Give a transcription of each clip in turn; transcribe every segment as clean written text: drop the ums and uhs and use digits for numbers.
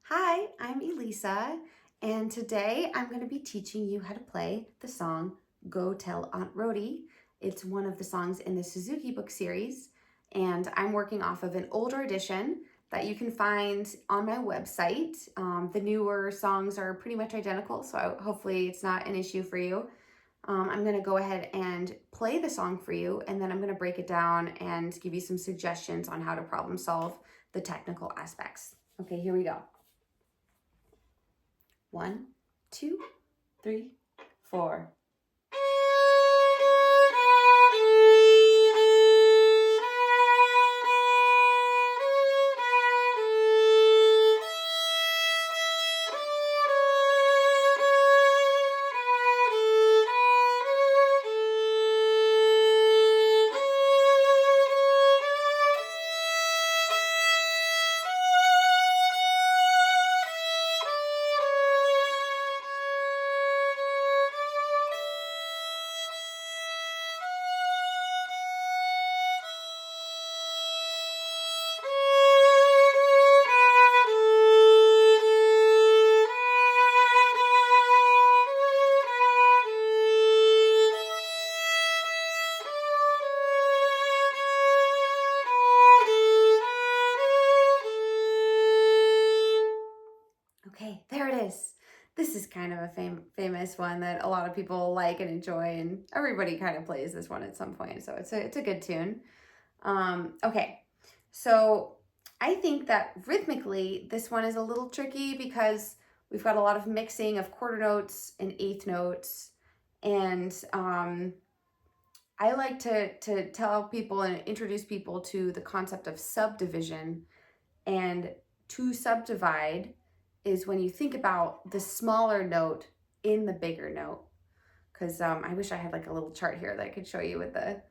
Hi, I'm Elisa, and today I'm going to be teaching you how to play the song Go Tell Aunt Rhody. It's one of the songs in the Suzuki book series, and I'm working off of an older edition that you can find on my website. The newer songs are pretty much identical, so hopefully it's not an issue for you. I'm going to go ahead and play the song for you, and then I'm going to break it down and give you some suggestions on how to problem solve the technical aspects. Okay, here we go. 1, 2, 3, 4. Okay, there it is. This is kind of a famous one that a lot of people like and enjoy, and everybody kind of plays this one at some point, so it's a good tune. Okay, so I think that rhythmically this one is a little tricky because we've got a lot of mixing of quarter notes and eighth notes, and I like to tell people and introduce people to the concept of subdivision. And to subdivide is when you think about the smaller note in the bigger note. Because I wish I had like a little chart here that I could show you with the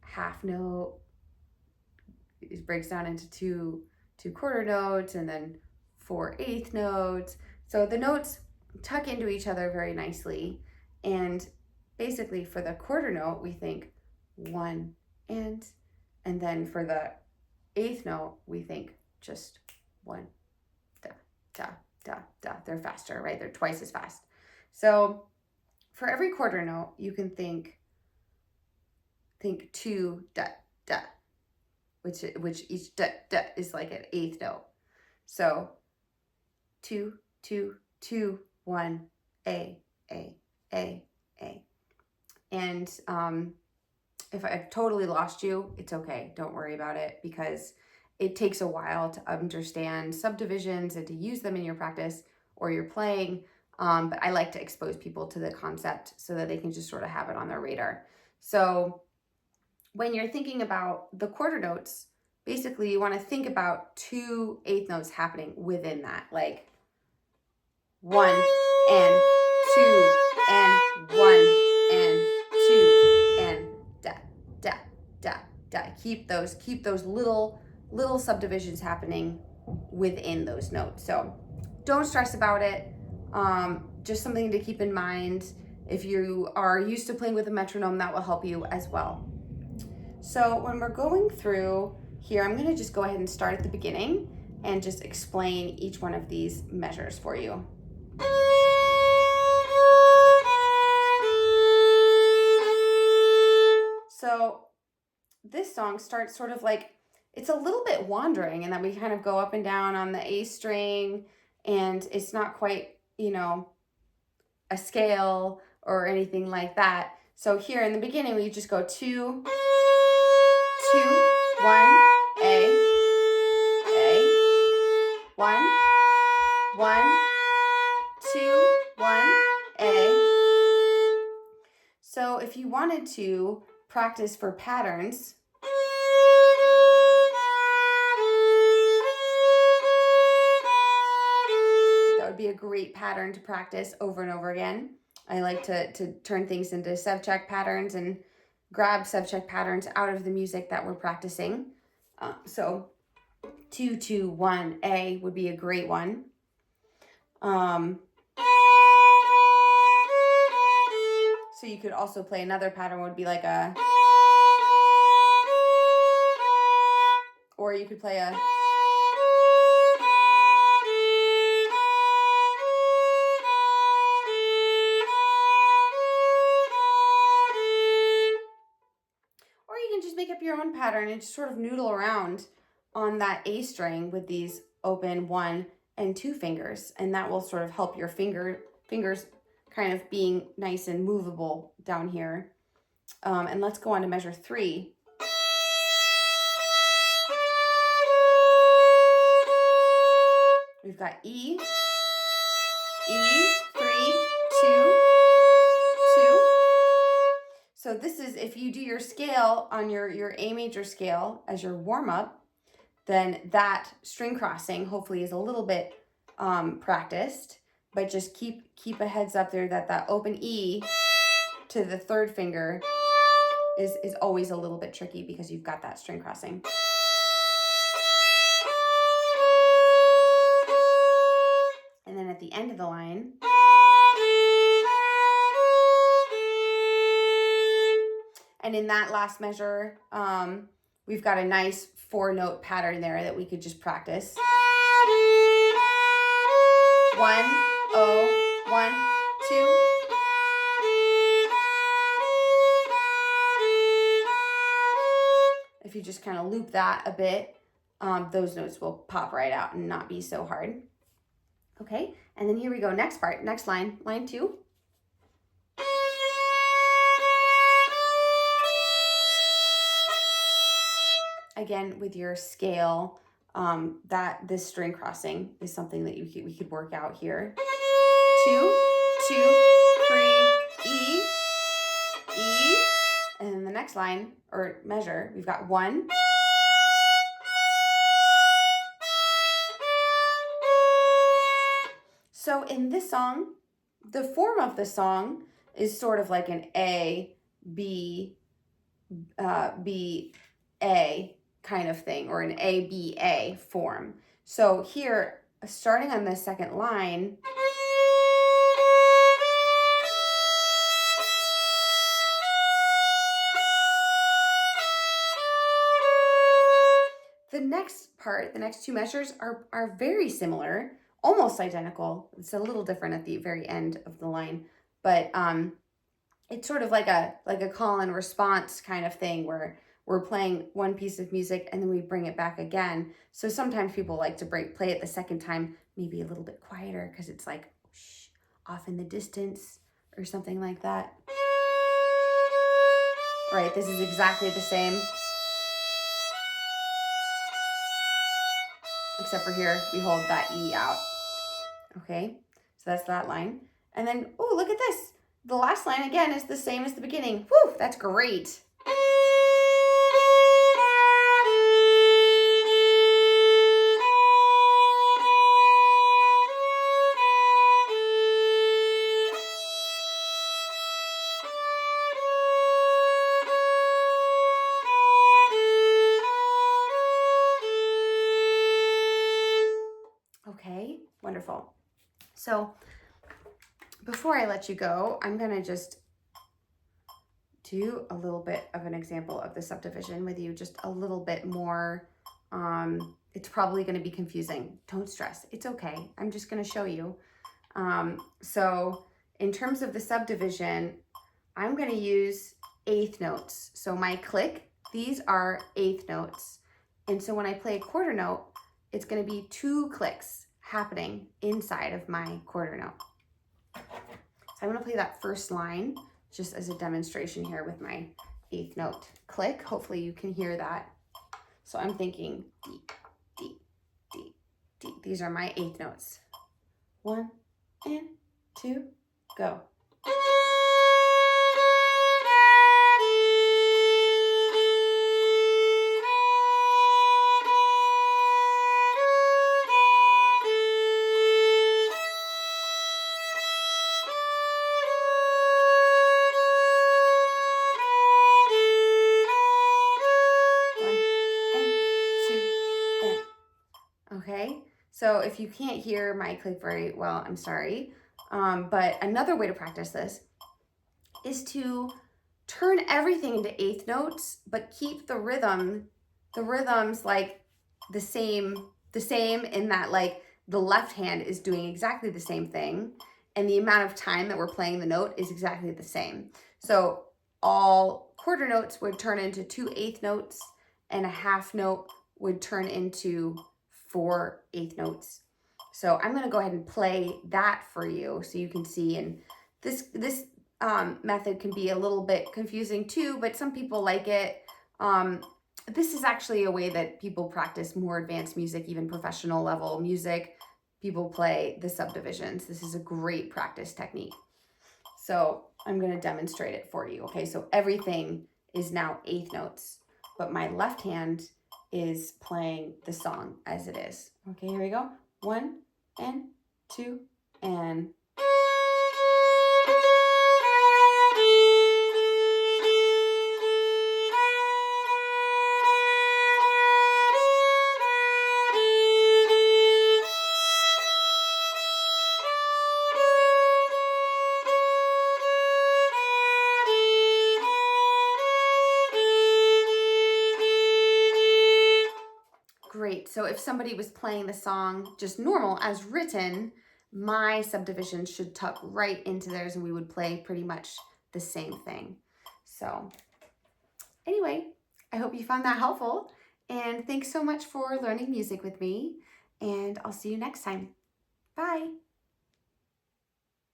half note. It breaks down into two quarter notes and then 4 eighth notes. So the notes tuck into each other very nicely. And basically for the quarter note, we think one and then for the eighth note, we think just one, da, da, da, da. They're faster, right? They're twice as fast. So for every quarter note, you can think two, da, da, which each da, da is like an eighth note. So 2, 2, 2, 1, A, A, A, A. And if I've totally lost you, it's okay. Don't worry about it because it takes a while to understand subdivisions and to use them in your practice or your playing. But I like to expose people to the concept so that they can just sort of have it on their radar. So when you're thinking about the quarter notes, basically you want to think about 2 eighth notes happening within that, like 1 and 2 and 1 and 2 and da, da, da, da. Keep those little subdivisions happening within those notes. So don't stress about it. Just something to keep in mind. If you are used to playing with a metronome, that will help you as well. So when we're going through here, I'm going to just go ahead and start at the beginning and just explain each one of these measures for you. So this song starts sort of like, it's a little bit wandering, and then we kind of go up and down on the A string, and it's not quite, a scale or anything like that. So here in the beginning, we just go 2, 2, 1, A, 1, 1, 2, 1, A. So if you wanted to practice for patterns, that would be a great pattern to practice over and over again. I like to turn things into sevchek patterns and grab sevchek patterns out of the music that we're practicing. So 2, 2, 1, A would be a great one. So you could also play another pattern would be like a, or you could play a, pattern and just sort of noodle around on that A string with these open 1 and 2 fingers, and that will sort of help your fingers kind of being nice and movable down here. And let's go on to measure 3. We've got E, 3, 2, 2. So this is, if you do your scale on your A major scale as your warm-up, then that string crossing hopefully is a little bit practiced, but just keep a heads up there that that open E to the 3rd finger is always a little bit tricky because you've got that string crossing. And then at the end of the line, and in that last measure, we've got a nice 4-note pattern there that we could just practice. 1, 0, 1, 2. If you just kind of loop that a bit, those notes will pop right out and not be so hard. Okay, and then here we go. Next part, next line, line 2. Again, with your scale, that this string crossing is something that we could work out here. 2, 2, 3, E, E, and then the next line or measure, we've got 1. So in this song, the form of the song is sort of like an A, B, B, A kind of thing, or an A, B, A form. So here, starting on the 2nd line, the next part, the next 2 measures are very similar, almost identical. It's a little different at the very end of the line, but it's sort of like a call and response kind of thing where we're playing one piece of music and then we bring it back again. So sometimes people like to play it the 2nd time, maybe a little bit quieter because it's like shh, off in the distance or something like that. Right, this is exactly the same. Except for here, we hold that E out. Okay, so that's that line. And then, oh, look at this. The last line, again, is the same as the beginning. Whew, that's great. Okay, wonderful. So before I let you go, I'm gonna just do a little bit of an example of the subdivision with you, just a little bit more. It's probably gonna be confusing. Don't stress, it's okay. I'm just gonna show you. So in terms of the subdivision, I'm gonna use 1/8 notes. So my click, these are 1/8 notes. And so when I play a quarter note, it's gonna be 2 clicks happening inside of my quarter note. So I'm gonna play that first line just as a demonstration here with my 1/8 note click. Hopefully you can hear that. So I'm thinking D, D, D, D. These are my 1/8 notes. 1 and 2, go. Okay, so if you can't hear my click very well, I'm sorry. But another way to practice this is to turn everything into 1/8 notes, but keep the rhythms like the same in that like the left hand is doing exactly the same thing and the amount of time that we're playing the note is exactly the same. So all quarter notes would turn into 2 1/8 notes and a half note would turn into 4 eighth notes. So I'm going to go ahead and play that for you so you can see. And this method can be a little bit confusing too, but some people like it. This is actually a way that people practice more advanced music, even professional level music. People play the subdivisions. This is a great practice technique. So I'm going to demonstrate it for you. Okay, so everything is now eighth notes, but my left hand is playing the song as it is. Okay, here we go. 1 and 2 and. Great. So if somebody was playing the song just normal as written, my subdivision should tuck right into theirs and we would play pretty much the same thing. So anyway, I hope you found that helpful, and thanks so much for learning music with me, and I'll see you next time. Bye.